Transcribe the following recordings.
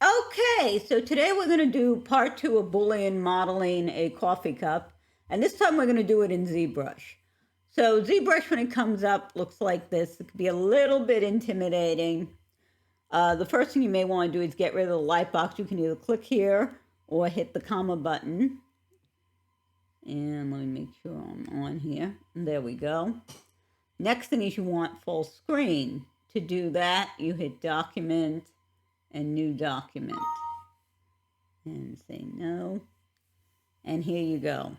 Okay, so today we're going to do part 2 of Boolean modeling a coffee cup. And this time we're going to do it in Zbrush. So Zbrush, when it comes up, looks like this. It could be a little bit intimidating. The first thing you may want to do is get rid of the light box. You can either click here or hit the comma button. And let me make sure I'm on here. And there we go. Next thing is you want full screen. To do that, you hit Document and New Document. And say no. And here you go.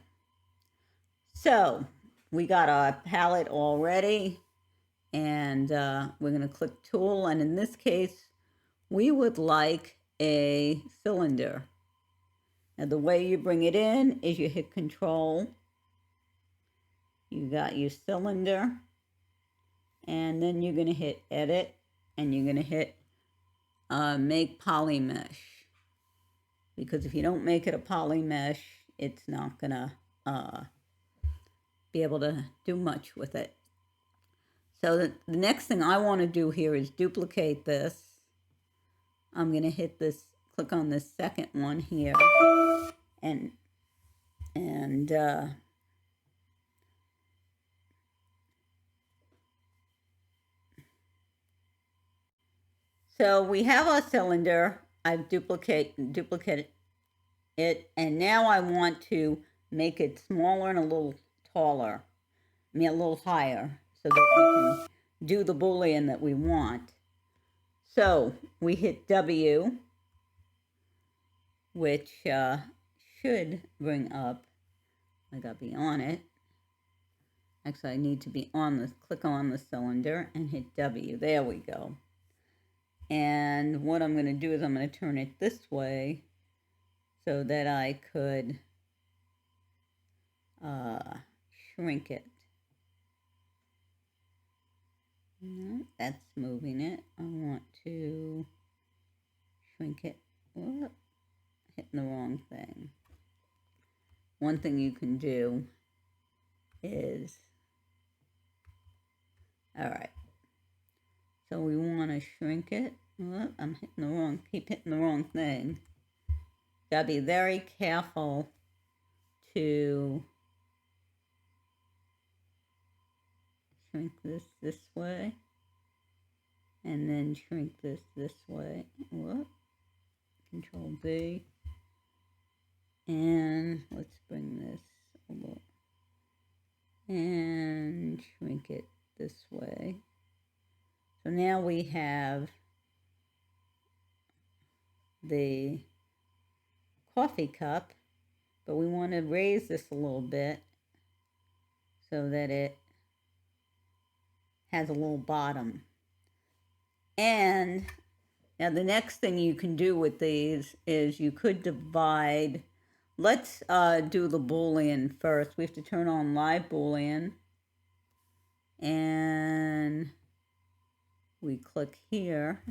So we got our palette already. And we're going to click Tool. And in this case, we would like a cylinder. Now the way you bring it in is you hit Control. You got your cylinder. And then you're going to hit Edit. And you're going to hit Make Polymesh. Because if you don't make it a polymesh, it's not going to be able to do much with it. So the next thing I want to do here is duplicate this. I'm going to hit this, click on this second one here, and so we have our cylinder. I've duplicated it, and now I want to make it smaller and a little taller. I mean, a little higher, so that we can do the Boolean that we want. So we hit W, which should bring up, I gotta be on it. Actually, I need to be on this, click on the cylinder and hit W. There we go. And what I'm going to do is I'm going to turn it this way so that I could shrink it. No, that's moving it. I want to shrink it. Whoop, hitting the wrong thing. One thing you can do is, all right. So we want to shrink it. Whoop, I'm hitting the wrong, keep hitting the wrong thing. Gotta be very careful to shrink this way, and then shrink this way. Whoop. Control V, and let's bring this over and shrink it this way. So now we have the coffee cup, but we want to raise this a little bit so that it has a little bottom. And now the next thing you can do with these is you could divide. Let's do the Boolean first. We have to turn on live Boolean. And we click here.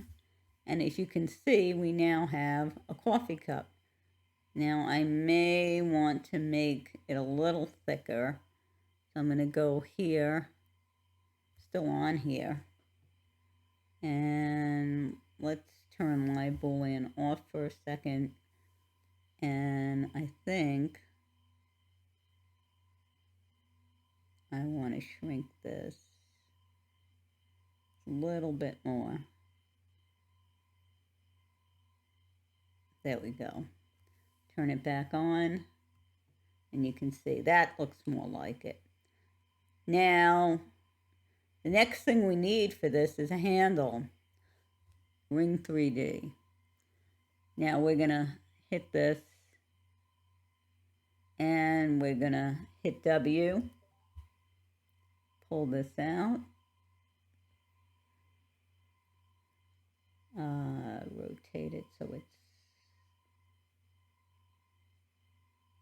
And as you can see, we now have a coffee cup. Now I may want to make it a little thicker. So I'm going to go here. Still on here. And let's turn live Boolean off for a second. And I think I want to shrink this a little bit more. There we go. Turn it back on, and you can see that looks more like it. Now, the next thing we need for this is a handle. Ring 3D. Now we're going to hit this, and we're going to hit W. Pull this out. Rotate it so it's,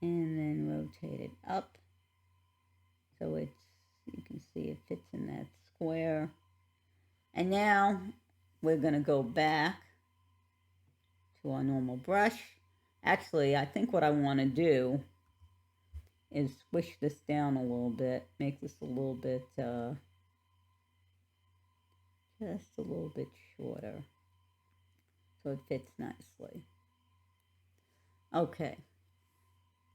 and then rotate it up so it's, you can see it fits in that square. And now we're going to go back to our normal brush. Actually, I think what I want to do is squish this down a little bit, make this a little bit, just a little bit shorter. so it fits nicely. Okay.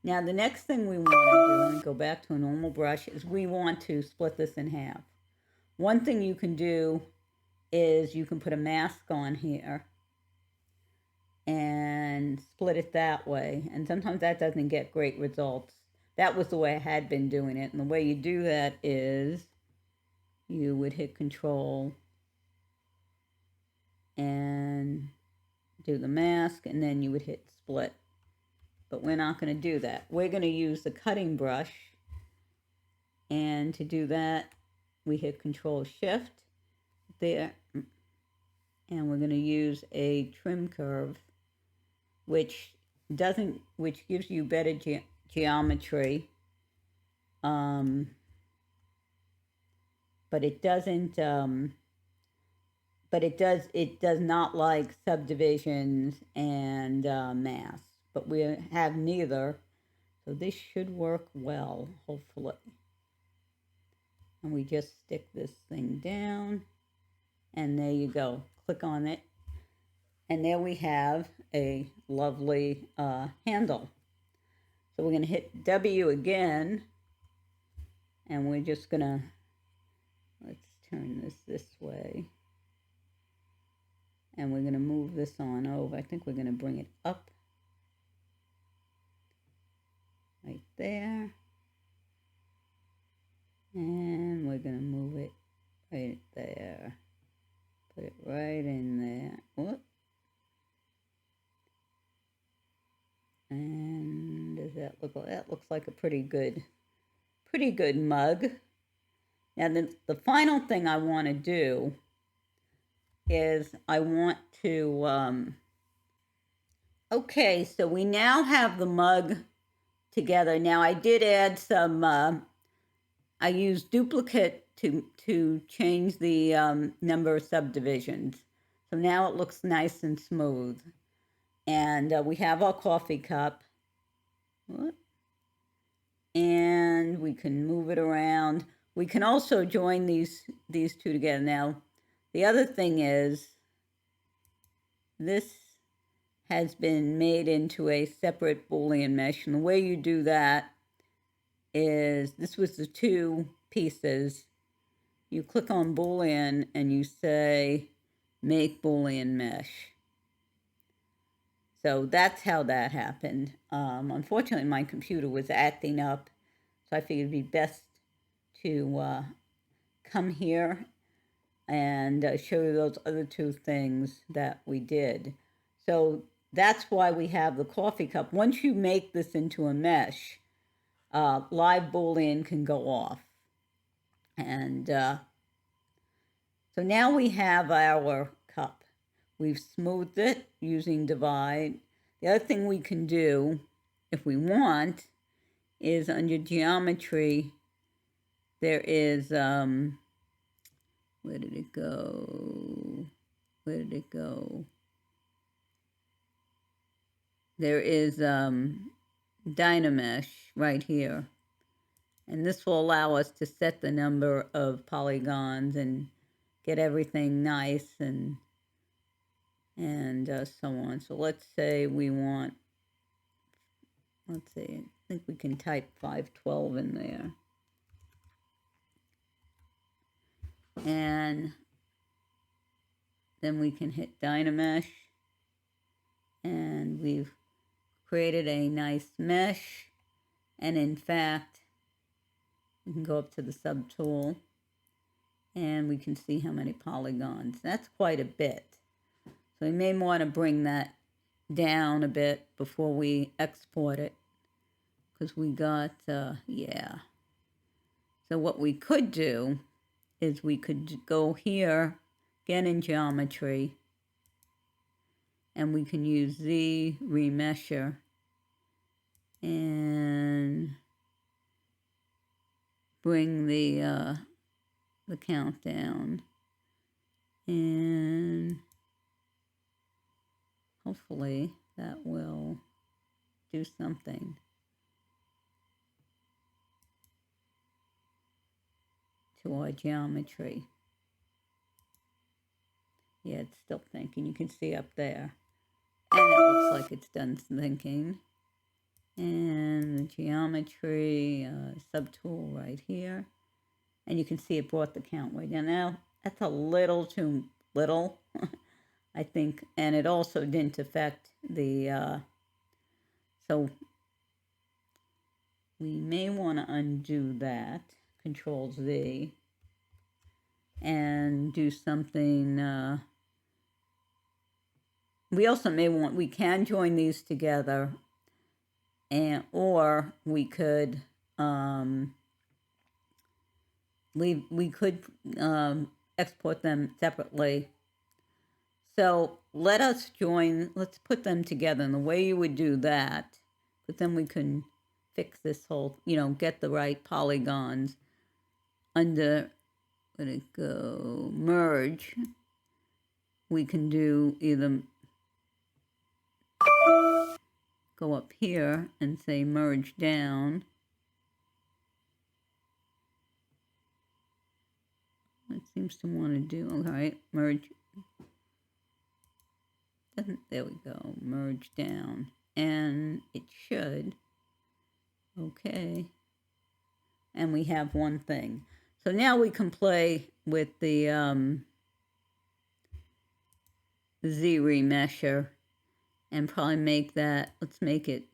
Now the next thing we want to do, let me go back to a normal brush, is we want to split this in half. One thing you can do is you can put a mask on here and split it that way. And sometimes that doesn't get great results. That was the way I had been doing it. And the way you do that is you would hit Control and do the mask, and then you would hit split. But we're not going to do that. We're going to use the cutting brush. And to do that, we hit Control Shift there. And we're going to use a trim curve, which gives you better geometry. But it doesn't, but it does not like subdivisions and masks. But we have neither, so this should work well, hopefully. And we just stick this thing down, and there you go. Click on it, and there we have a lovely handle. So we're going to hit W again, and we're just going to, let's turn this way. And we're going to move this on over. I think we're going to bring it up. Right there. And we're going to move it right there. Put it right in there. Whoop. And does that look like, that looks like a pretty good mug. Now the final thing I want to do is I want to, okay, so we now have the mug together. Now I did add some, I used duplicate to change the number of subdivisions. So now it looks nice and smooth. And we have our coffee cup. And we can move it around. We can also join these two together. Now, the other thing is, this has been made into a separate Boolean mesh. And the way you do that is, this was the two pieces. You click on Boolean and you say, make Boolean mesh. So that's how that happened. Unfortunately, my computer was acting up, so I figured it'd be best to come here and show you those other two things that we did. So that's why we have the coffee cup. Once you make this into a mesh, live Boolean can go off. And so now we have our cup. We've smoothed it using divide. The other thing we can do, if we want, is under geometry, there is, where did it go? Where did it go? There is Dynamesh right here. And this will allow us to set the number of polygons and get everything nice and so on. So let's say we want, let's see, I think we can type 512 in there. And then we can hit Dynamesh, and we've created a nice mesh. And in fact, we can go up to the subtool, and we can see how many polygons. That's quite a bit. So we may want to bring that down a bit before we export it, because we got, yeah. So what we could do is we could go here, again in geometry, and we can use Z remesher and bring the count down, and hopefully that will do something to our geometry. Yeah, it's still thinking. You can see up there. And it looks like it's done thinking. And the geometry subtool right here. And you can see it brought the count way down. Now, that's a little too little, I think. And it also didn't affect the, so we may want to undo that. Control Z. And do something, we also may want, we can join these together, and or we could export them separately. So let us join, let's put them together. And the way you would do that, but then we can fix this whole, get the right polygons under, let it go, merge. We can do either go up here and say merge down. It seems to want to do, all right, merge. There we go, merge down. And it should, okay. And we have one thing. So now we can play with the Z remesher and probably make that, let's make it,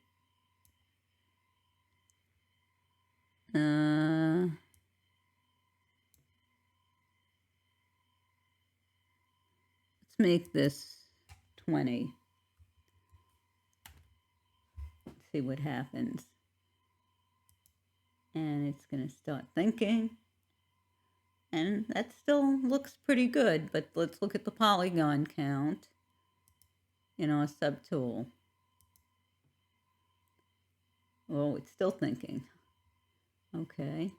let's make this 20. Let's see what happens. And it's going to start thinking. And that still looks pretty good, but let's look at the polygon count in our subtool. Oh, it's still thinking. Okay.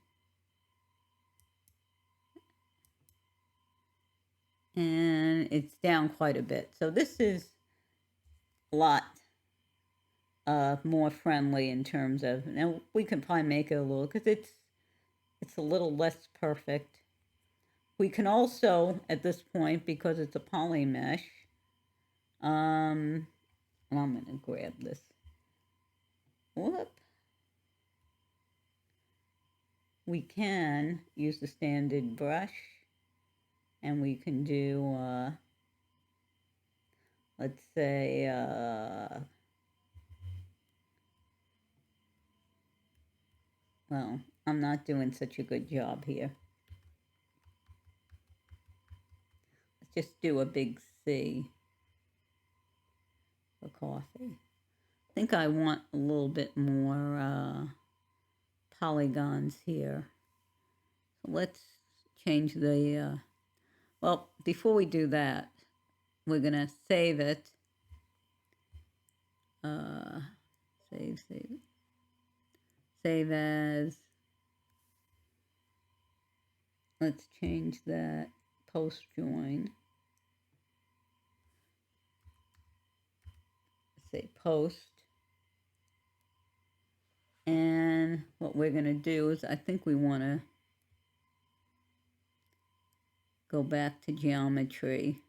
And it's down quite a bit. So this is a lot more friendly in terms of, now we can probably make it a little, because it's a little less perfect. We can also, at this point, because it's a poly mesh, and I'm going to grab this. Whoop. We can use the standard brush, and we can do, let's say, well, I'm not doing such a good job here. Let's just do a big C for coffee. I think I want a little bit more polygons here. So let's change the, well, before we do that, we're going to save it. Save as. Let's change that post join. Say post. And what we're going to do is, I think we want to go back to geometry.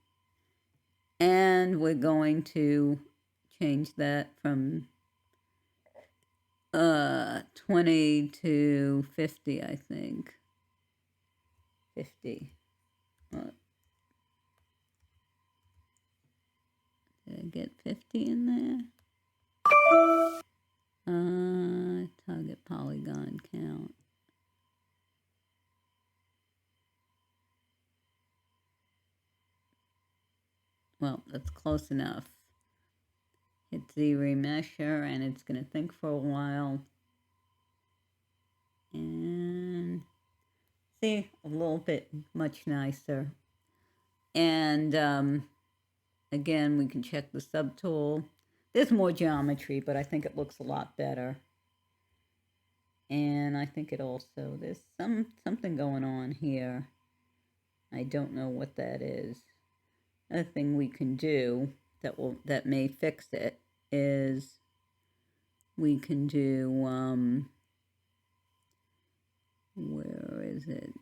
And we're going to change that from 20 to 50, I think. 50. Did I get 50 in there? Target polygon count. Well, that's close enough. Hit Z remesher, and it's going to think for a while. And see, a little bit much nicer. And again, we can check the subtool. There's more geometry, but I think it looks a lot better. And I think it also, there's something going on here. I don't know what that is. Another thing we can do that may fix it is we can do, where is it?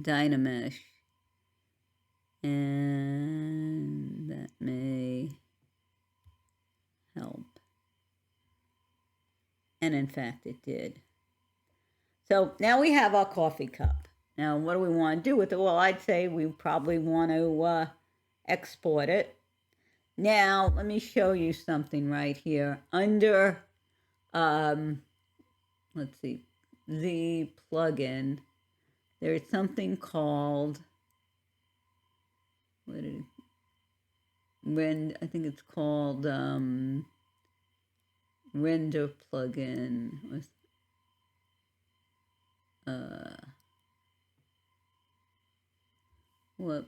Dynamesh. And that may help. And in fact, it did. So now we have our coffee cup. Now, what do we want to do with it? Well, I'd say we probably want to export it. Now, let me show you something right here. Under, let's see, the plugin, there's something called, I think it's called render plugin. What?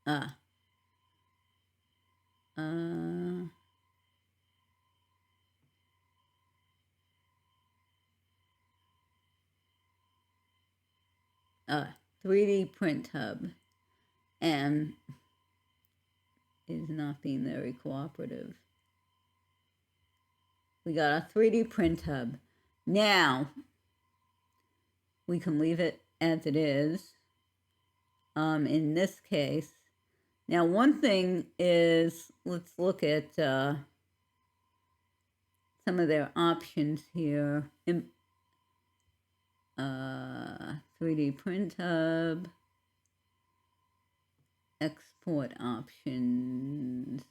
Uh, 3D Print Hub, and is not being very cooperative. We got a 3D Print Hub. Now, we can leave it as it is. In this case, now one thing is, let's look at some of their options here. 3D Print Hub, export options.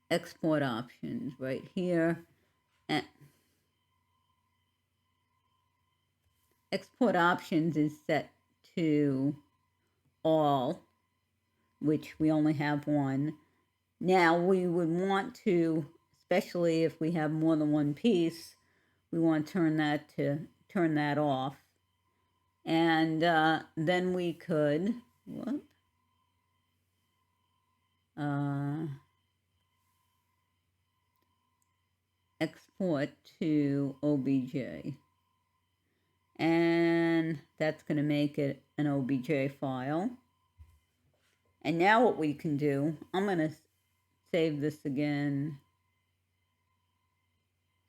Export options right here. And export options is set to all, which we only have one. Now we would want to, especially if we have more than one piece, we want to turn that off. And then we could, export to OBJ. And that's going to make it an OBJ file. And now what we can do, I'm going to save this again.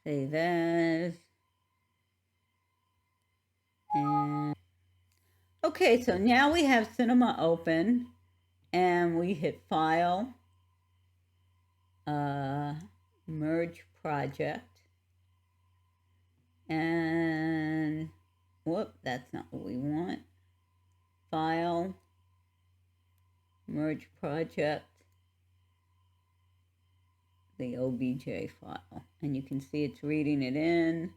Save as. And okay, so now we have Cinema open, and we hit File, Merge Project, and whoop, that's not what we want. File, Merge Project, the OBJ file, and you can see it's reading it in,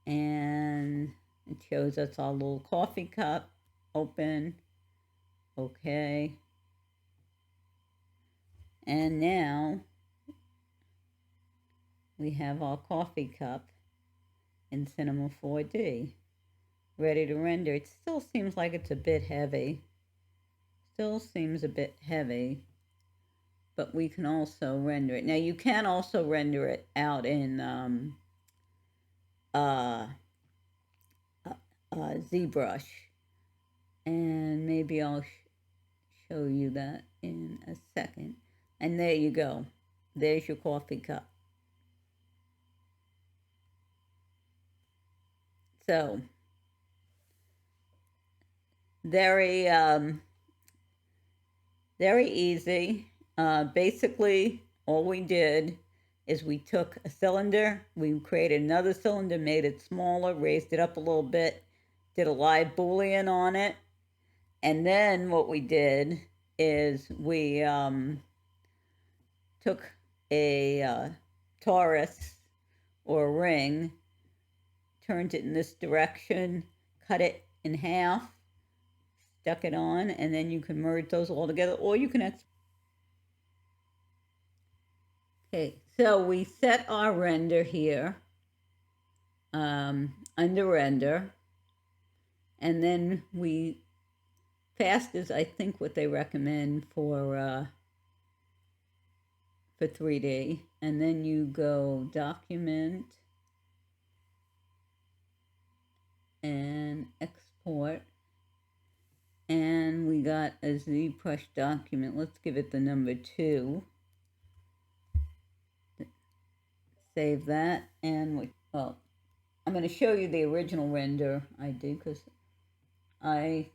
and it shows us our little coffee cup. Open. Okay. And now we have our coffee cup in Cinema 4D ready to render. It still seems like it's a bit heavy. Still seems a bit heavy, but we can also render it. Now you can also render it out in Zbrush, and maybe I'll show you that in a second. And there you go. There's your coffee cup. So very easy. Basically, all we did is we took a cylinder, we created another cylinder, made it smaller, raised it up a little bit, did a live Boolean on it, and then what we did is we took a torus or a ring, turned it in this direction, cut it in half, stuck it on, and then you can merge those all together, or you can okay, so we set our render here under render, and then fast is I think what they recommend for 3D, and then you go document and export, and we got a Zbrush document. Let's give it the number 2. save that, and well, I'm going to show you the original render I did because I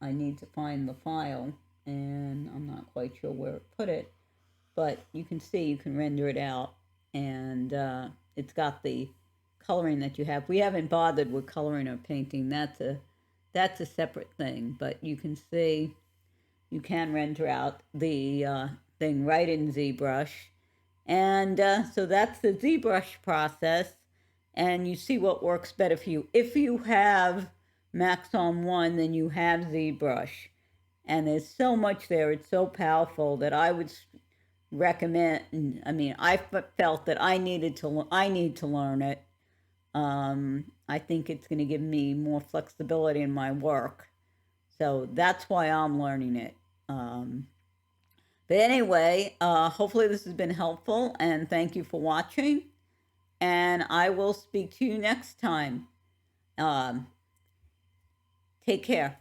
need to find the file, and I'm not quite sure where to put it, but you can see you can render it out, and it's got the coloring that you have. We haven't bothered with coloring or painting. That's a separate thing, but you can see you can render out the thing right in ZBrush. And so that's the ZBrush process, and you see what works better for you. If you have Maxon 1, then you have ZBrush. And there's so much there, it's so powerful that I would recommend. I mean, I felt that I need to learn it. I think it's going to give me more flexibility in my work. So that's why I'm learning it. But anyway, hopefully this has been helpful, and thank you for watching. And I will speak to you next time. Take care.